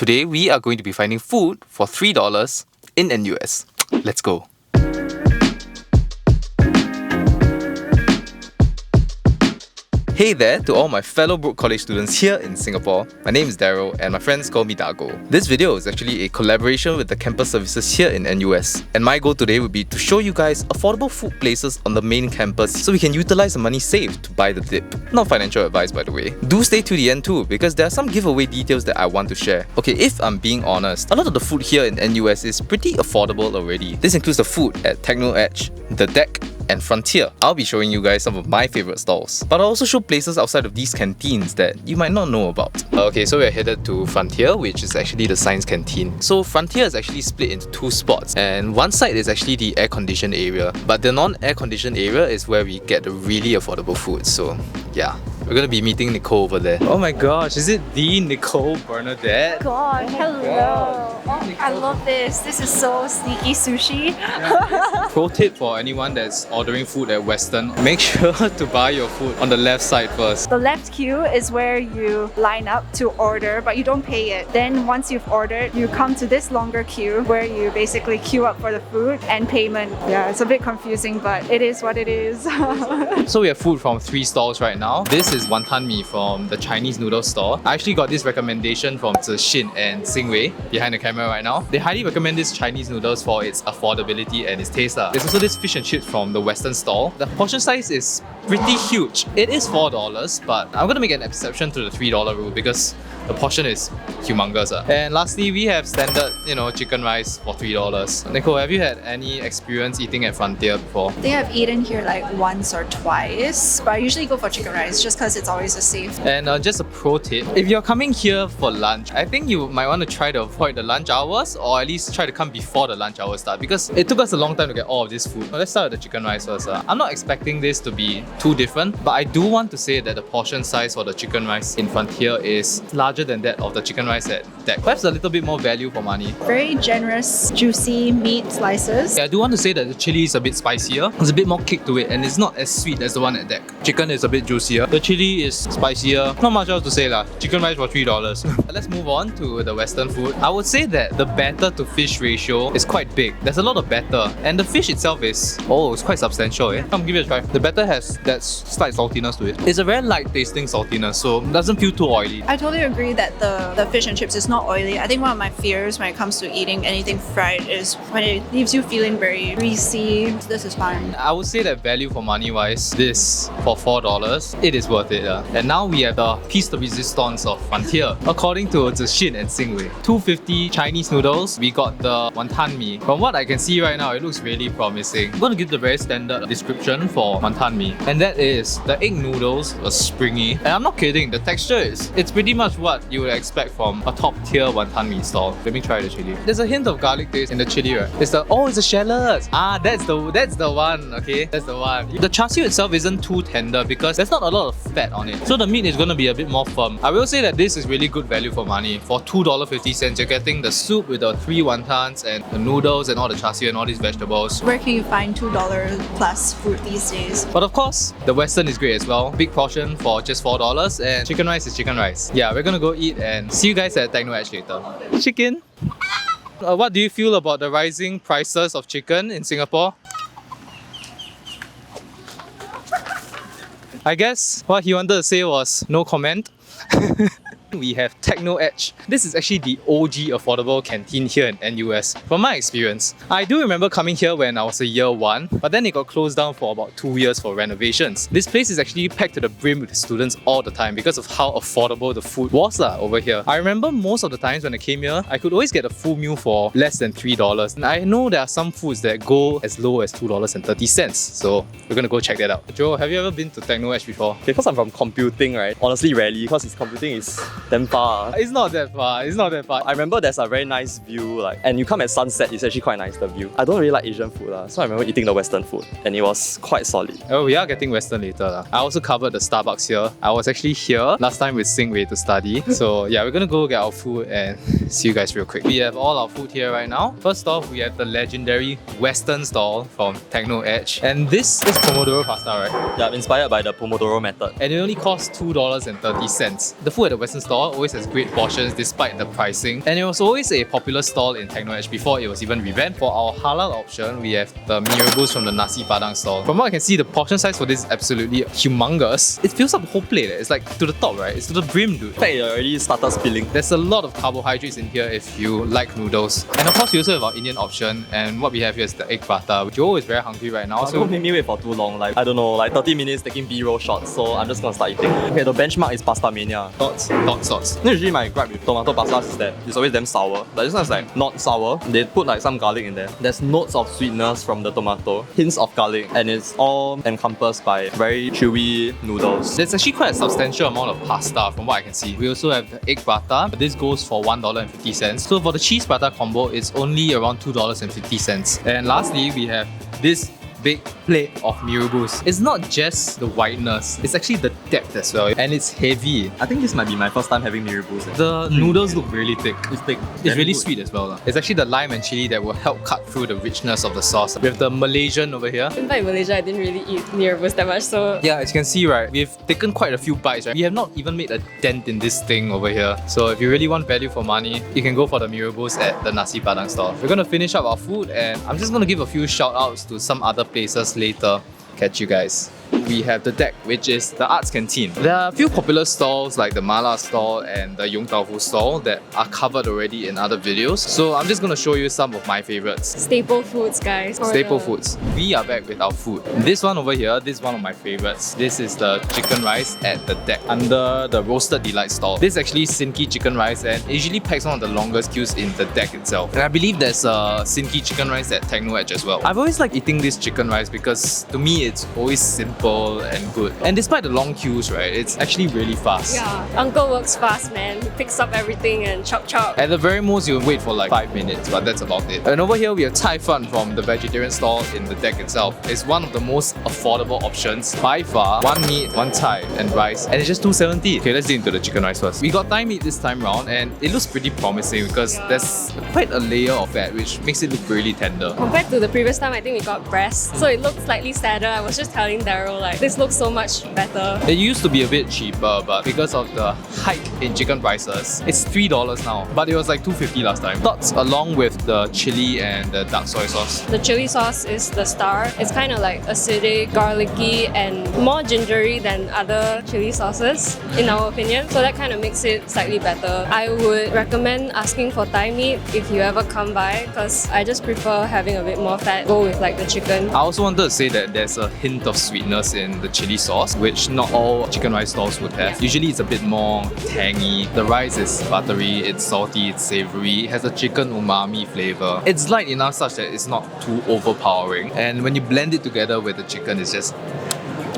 Today we are going to be finding food for $3 in NUS. Let's go. Hey there to all my fellow Brook College students here in Singapore. My name is Daryl and my friends call me Dargo. This video is actually a collaboration with the campus services here in NUS. And my goal today would be to show you guys affordable food places on the main campus so we can utilize the money saved to buy the dip. Not financial advice, by the way. Do stay to the end too, because there are some giveaway details that I want to share. Okay, if I'm being honest, a lot of the food here in NUS is pretty affordable already. This includes the food at Techno Edge, The Deck, and Frontier. I'll be showing you guys some of my favorite stalls, but I'll also show places outside of these canteens that you might not know about. Okay, so we're headed to Frontier, which is actually the science canteen. So Frontier is actually split into two spots, and one side is actually the air-conditioned area, but the non-air-conditioned area is where we get the really affordable food. So yeah, we're gonna be meeting Nicole over there. Oh my gosh, is it the Nicole Bernadette? God, hello. Oh, I love this. This is so sneaky sushi. Pro tip for anyone that's ordering food at Western, make sure to buy your food on the left side first. The left queue is where you line up to order, but you don't pay it. Then once you've ordered, you come to this longer queue where you basically queue up for the food and payment. Yeah, it's a bit confusing, but it is what it is. So we have food from 3 stalls right now. This is wanton mee from the Chinese noodle store. I actually got this recommendation from Xing and Xing Wei behind the camera right now. They highly recommend this Chinese noodles for its affordability and its taste. There's also this fish and chips from the Western stall. The portion size is pretty huge. It is $4, but I'm gonna make an exception to the $3 rule because the portion is humongous. And lastly, we have standard, chicken rice for $3. Nicole, have you had any experience eating at Frontier before? I think I've eaten here like once or twice, but I usually go for chicken rice just because it's always a safe. And just a pro tip, if you're coming here for lunch, I think you might want to try to avoid the lunch hours, or at least try to come before the lunch hours start, because it took us a long time to get all of this food. Let's start with the chicken rice first. I'm not expecting this to be too different, but I do want to say that the portion size for the chicken rice in Frontier is larger than that of the chicken rice at Deck. Perhaps a little bit more value for money. Very generous, juicy meat slices. Yeah, I do want to say that the chili is a bit spicier. There's a bit more kick to it, and it's not as sweet as the one at Deck. Chicken is a bit juicier. The chili is spicier. Not much else to say lah. Chicken rice for $3. Let's move on to the Western food. I would say that the batter to fish ratio is quite big. There's a lot of batter, and the fish itself is it's quite substantial. Come give it a try. The batter has that slight saltiness to it. It's a very light tasting saltiness, so it doesn't feel too oily. I totally agree that the fish and chips is not oily. I think one of my fears when it comes to eating anything fried is when it leaves you feeling very greasy. This is fine. I would say that value for money wise, this for $4, it is worth it. And now we have the piece de resistance of Frontier. According to Xing and Xing Wei, 250 Chinese noodles. We got the wanton mee. From what I can see right now, it looks really promising. I'm going to give the very standard description for wanton mee, and that is the egg noodles are springy. And I'm not kidding, the texture it's pretty much what you would expect from a top tier wanton mee stall. Let me try the chili. There's a hint of garlic taste in the chili, right? It's the shallots. That's the one. Okay, that's the one. The char siu itself isn't too tender because there's not a lot of fat on it, so the meat is going to be a bit more firm. I will say that this is really good value for money. For $2.50, you're getting the soup with the 3 wontons and the noodles and all the char siu and all these vegetables. Where can you find $2 plus food these days? But of course, the Western is great as well. Big portion for just $4, and chicken rice is chicken rice. Yeah, we're gonna go eat and see you guys at Techno Edge later. Chicken? What do you feel about the rising prices of chicken in Singapore? I guess what he wanted to say was no comment. We have Techno Edge. This is actually the OG affordable canteen here in NUS. From my experience, I do remember coming here when I was a year 1, but then it got closed down for about 2 years for renovations. This place is actually packed to the brim with students all the time because of how affordable the food was over here. I remember most of the times when I came here, I could always get a full meal for less than $3. And I know there are some foods that go as low as $2.30. So we're gonna go check that out. Joe, have you ever been to Techno Edge before? Because I'm from computing, right? Honestly, rarely, because computing is damn far. It's not that far. It's not that far. I remember there's a very nice view, and you come at sunset, it's actually quite nice, the view. I don't really like Asian food, so I remember eating the Western food, and it was quite solid. Oh, we are getting Western later. I also covered the Starbucks here. I was actually here last time with Xing Wei to study. So yeah, we're gonna go get our food and see you guys real quick. We have all our food here right now. First off, we have the legendary Western stall from Techno Edge. And this is Pomodoro pasta, right? Yeah, inspired by the Pomodoro method. And it only costs $2.30. The food at the Western stall store, always has great portions despite the pricing. And it was always a popular stall in TechnoEdge before it was even revamped. For our halal option, we have the mee rebus from the Nasi Padang stall. From what I can see, the portion size for this is absolutely humongous. It fills up the whole plate. It's like to the top, right? It's to the brim, dude. In fact, it already started spilling. There's a lot of carbohydrates in here if you like noodles. And of course, we also have our Indian option. And what we have here is the egg prata. Joe is very hungry right now. So don't make me wait for too long. Like, I don't know, like 30 minutes taking B-roll shots. So I'm just gonna start eating. Okay, the benchmark is pasta mania. Thoughts? Usually my gripe with tomato pasta is that it's always damn sour. But this one is like not sour. They put like some garlic in there. There's notes of sweetness from the tomato, hints of garlic, and it's all encompassed by very chewy noodles. There's actually quite a substantial amount of pasta from what I can see. We also have the egg prata. This goes for $1.50. So for the cheese prata combo, it's only around $2.50. And lastly, we have this big plate of mee rebus. It's not just the whiteness, it's actually the depth as well, and it's heavy. I think this might be my first time having mee rebus. The noodles look really thick. It's thick. It's really sweet as well. It's actually the lime and chili that will help cut through the richness of the sauce. We have the Malaysian over here. In fact, in Malaysia, I didn't really eat mee rebus that much, so... Yeah, as you can see, right, we've taken quite a few bites, right? We have not even made a dent in this thing over here. So if you really want value for money, you can go for the mee rebus at the Nasi Padang store. We're gonna finish up our food, and I'm just gonna give a few shout outs to some other places later. Catch you guys. We have the deck, which is the arts canteen. There are a few popular stalls like the Mala stall and the Yong Tau Fu stall that are covered already in other videos. So I'm just going to show you some of my favorites. Staple foods, guys. Staple foods. We are back with our food. This one over here, this is one of my favorites. This is the chicken rice at the deck under the Roasted Delight stall. This is actually Sinki chicken rice, and it usually packs one of the longest queues in the deck itself. And I believe there's a Sinki chicken rice at TechnoEdge as well. I've always liked eating this chicken rice because to me it's always simple and good. And despite the long queues, right, it's actually really fast. Yeah, Uncle works fast, man. He picks up everything and chop chop. At the very most, you'll wait for like 5 minutes, but that's about it. And over here, we have Thai Fun from the vegetarian stall in the deck itself. It's one of the most affordable options by far. One meat, one Thai, and rice, and it's just $2.70. Okay, let's get into the chicken rice first. We got Thai meat this time round, and it looks pretty promising because there's quite a layer of fat, which makes it look really tender. Compared to the previous time, I think we got breast, so it looked slightly sadder. I was just telling Daryl, like, this looks so much better. It used to be a bit cheaper, but because of the hike in chicken prices, it's $3 now. But it was like $2.50 last time. Thoughts along with the chili and the dark soy sauce? The chili sauce is the star. It's kind of like acidic, garlicky, and more gingery than other chili sauces, in our opinion. So that kind of makes it slightly better. I would recommend asking for Thai meat if you ever come by, because I just prefer having a bit more fat. Go with like the chicken. I also wanted to say that there's a hint of sweetness in the chili sauce, which not all chicken rice stalls would have. Usually it's a bit more tangy. The rice is buttery, it's salty, it's savory, it has a chicken umami flavor. It's light enough such that it's not too overpowering. And when you blend it together with the chicken, it's just...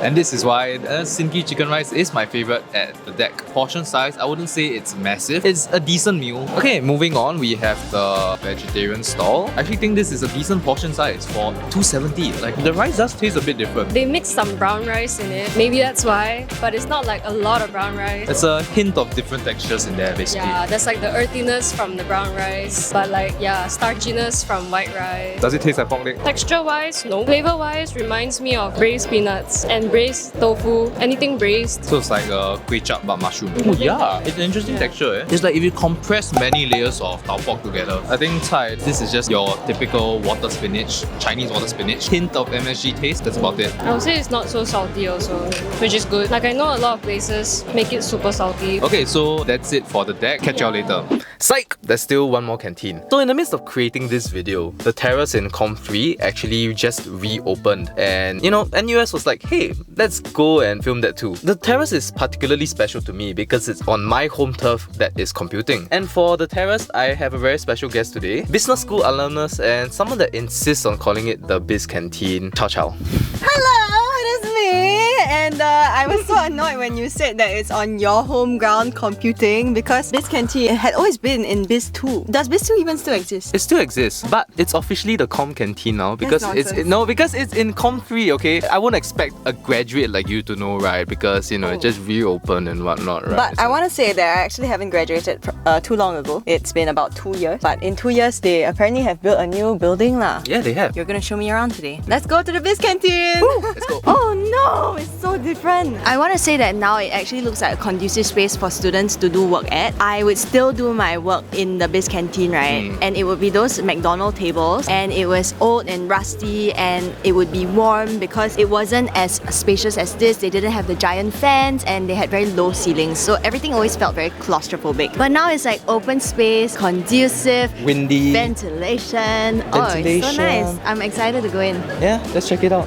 And this is why Sinki chicken rice is my favorite at the deck. Portion size, I wouldn't say it's massive. It's a decent meal. Okay, moving on, we have the vegetarian stall. I actually think this is a decent portion size for $2.70. Like, the rice does taste a bit different. They mix some brown rice in it. Maybe that's why, but it's not like a lot of brown rice. It's a hint of different textures in there, basically. Yeah, there's like the earthiness from the brown rice, but like, yeah, starchiness from white rice. Does it taste like pork leg? Texture-wise, no. Flavor-wise, reminds me of braised peanuts and braised tofu, anything braised. So it's like a kway chap but mushroom. Oh yeah, it's an interesting texture. It's like if you compress many layers of tau pork together. I think Thai, this is just your typical water spinach, Chinese water spinach. Hint of MSG taste, that's about it. I would say it's not so salty also, which is good. Like I know a lot of places make it super salty. Okay, so that's it for the deck. Catch y'all later. Psych! There's still one more canteen. So in the midst of creating this video, the terrace in Com 3 actually just reopened. And you know, NUS was like, hey, let's go and film that too. The terrace is particularly special to me because it's on my home turf that is computing. And for the terrace, I have a very special guest today. Business school alumnus and someone that insists on calling it the Biz Canteen. Ciao ciao. Hello, it is me. And I was so annoyed when you said that it's on your home ground computing because Biz Canteen had always been in Biz 2. Does Biz 2 even still exist? It still exists, but it's officially the Com Canteen now because because it's in Com 3, okay? I won't expect a graduate like you to know, right? Because, you know, it just reopened and whatnot, right? But I want to say that I actually haven't graduated too long ago. It's been about 2 years. But in 2 years, they apparently have built a new building lah. Yeah, they have. You're gonna show me around today. Let's go to the Biz Canteen! Woo, let's go. Oh no! It's so so different. I want to say that now it actually looks like a conducive space for students to do work at. I would still do my work in the biz canteen, right? And it would be those McDonald tables, and it was old and rusty, and it would be warm because it wasn't as spacious as this. They didn't have the giant fans, and they had very low ceilings, so everything always felt very claustrophobic. But now it's like open space, conducive, Windy. ventilation. Oh, it's so nice. I'm excited to go in. Yeah, let's check it out.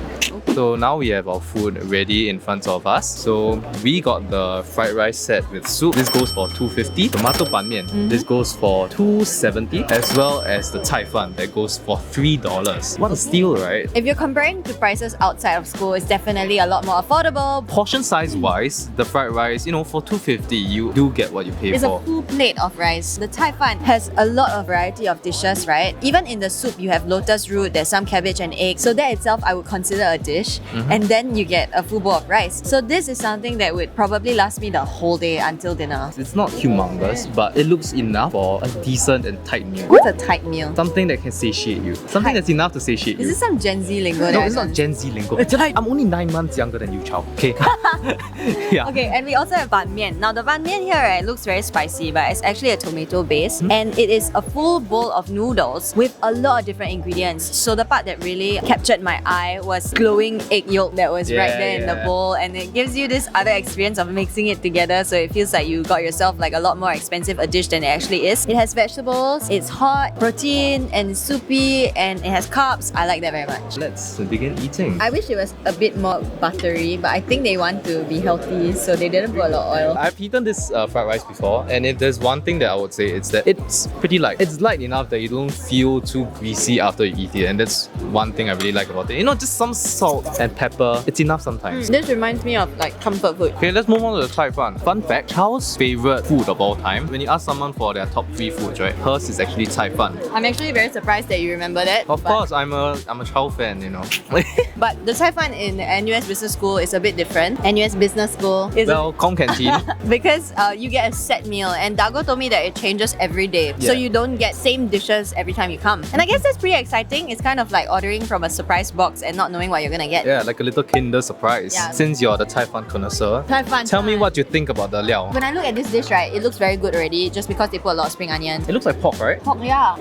So now we have our food ready in front of us. So we got the fried rice set with soup. This goes for $2.50. Tomato ban mian. This goes for $2.70. As well as the cai fan that goes for $3. What a steal, right? If you're comparing to prices outside of school, it's definitely a lot more affordable. Portion size wise, the fried rice, for $2.50 you do get what you pay It's for. a full plate of rice. The cai fan has a lot of variety of dishes, right? Even in the soup, you have lotus root, there's some cabbage and egg. So that itself, I would consider a dish. And then you get a full bowl of rice. So this is something that would probably last me the whole day until dinner. It's not humongous, but it looks enough for a decent and tight meal. What's a tight meal? Something that can satiate you. Something that's enough to satiate Is you. this some Gen Z lingo? No, it's not Gen Z lingo. I'm only 9 months younger than you, Chow. Okay. Yeah. Okay, and we also have ban mian. Now the ban mian here, right, looks very spicy, but it's actually a tomato base, and it is a full bowl of noodles with a lot of different ingredients. So the part that really captured my eye was glowing egg yolk that was right there in the bowl, and it gives you this other experience of mixing it together, so it feels like you got yourself like a lot more expensive a dish than it actually is. It has vegetables, it's hot, protein, and it's soupy, and it has carbs. I like that very much. Let's begin eating. I wish it was a bit more buttery, but I think they want to be healthy, so they didn't put a lot of oil. I've eaten this fried rice before, and if there's one thing that I would say, it's that it's pretty light. It's light enough that you don't feel too greasy after you eat it, and that's one thing I really like about it. Just some salt and pepper, it's enough sometimes. This reminds me of like comfort food. Okay, let's move on to the cai fan. Fun fact, Chow's favorite food of all time, when you ask someone for their top 3 foods, right, hers is actually cai fan. I'm actually very surprised that you remember that. Of course, I'm a Chow fan, But the Syfe one in NUS Business School is a bit different. NUS Business School is Well, Com Canteen. because you get a set meal, and Dargo told me that it changes every day, so you don't get same dishes every time you come. And I guess that's pretty exciting. It's kind of like ordering from a surprise box and not knowing what you're gonna get. Yeah, like a little Kinder surprise. Yeah. Since you're the cai fan connoisseur, Cai fan tell me time. what you think about the liao. When I look at this dish, right, it looks very good already, just because they put a lot of spring onion. It looks like pork, right? Pork, yeah.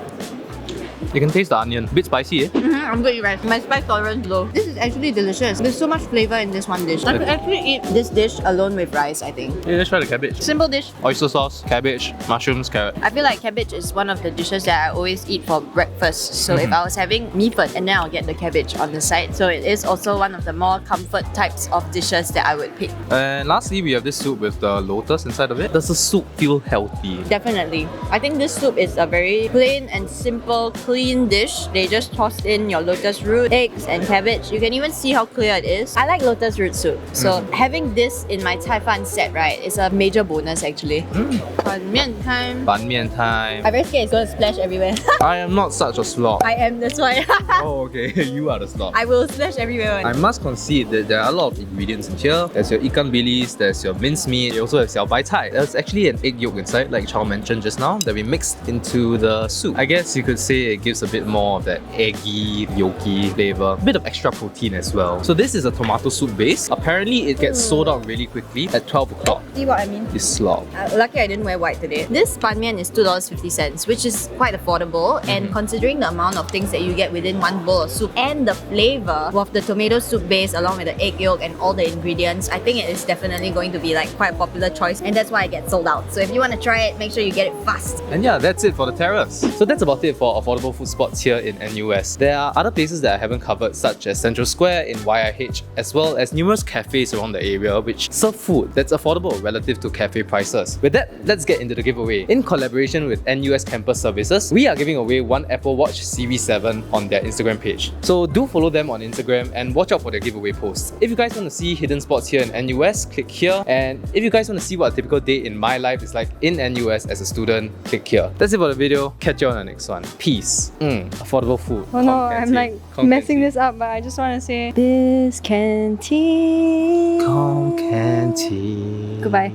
You can taste the onion. Bit spicy, eh? I'm good, right? My spice tolerance low. This is actually delicious. There's so much flavor in this one dish. I could actually eat this dish alone with rice, I think. Yeah, let's try the cabbage. Simple dish. Oyster sauce, cabbage, mushrooms, carrot. I feel like cabbage is one of the dishes that I always eat for breakfast. So if I was having mee fen, and then I'll get the cabbage on the side. So it is also one of the more comfort types of dishes that I would pick. And lastly, we have this soup with the lotus inside of it. Does the soup feel healthy? Definitely. I think this soup is a very plain and simple, clean dish. They just tossed in your lotus root, eggs, and cabbage. You can even see how clear it is. I like lotus root soup. So having this in my cai fan set, right, is a major bonus actually. Ban mian time. Ban mian time. I'm very scared it's going to splash everywhere. I am not such a slob. I am, that's why. Oh, okay. You are the slob. I will splash everywhere. I must concede that there are a lot of ingredients in here. There's your ikan bilis, there's your mincemeat, you also have xiao bai cai. There's actually an egg yolk inside, like Chow mentioned just now, that we mixed into the soup. I guess you could say it gives a bit more of that eggy, yolky flavor. A bit of extra protein as well. So this is a tomato soup base. Apparently it gets sold out really quickly at 12 o'clock. See what I mean? You slob. Lucky I didn't wear white today. This ban mian is $2.50, which is quite affordable, and considering the amount of things that you get within one bowl of soup and the flavor of the tomato soup base along with the egg yolk and all the ingredients, I think it is definitely going to be like quite a popular choice, and that's why it gets sold out. So if you want to try it, make sure you get it fast. And yeah, that's it for the terrace. So that's about it for affordable food spots here in NUS. There are other places that I haven't covered, such as Central Square in YIH, as well as numerous cafes around the area which serve food that's affordable relative to cafe prices. With that, let's get into the giveaway. In collaboration with NUS Campus Services, we are giving away one Apple Watch Series 7 on their Instagram page. So do follow them on Instagram and watch out for their giveaway posts. If you guys want to see hidden spots here in NUS, click here. And if you guys want to see what a typical day in my life is like in NUS as a student, click here. That's it for the video. Catch you on the next one. Peace. Affordable food. Oh no, I'm like messing this up, but I just want to say Biz Canteen. Com Canteen. Goodbye.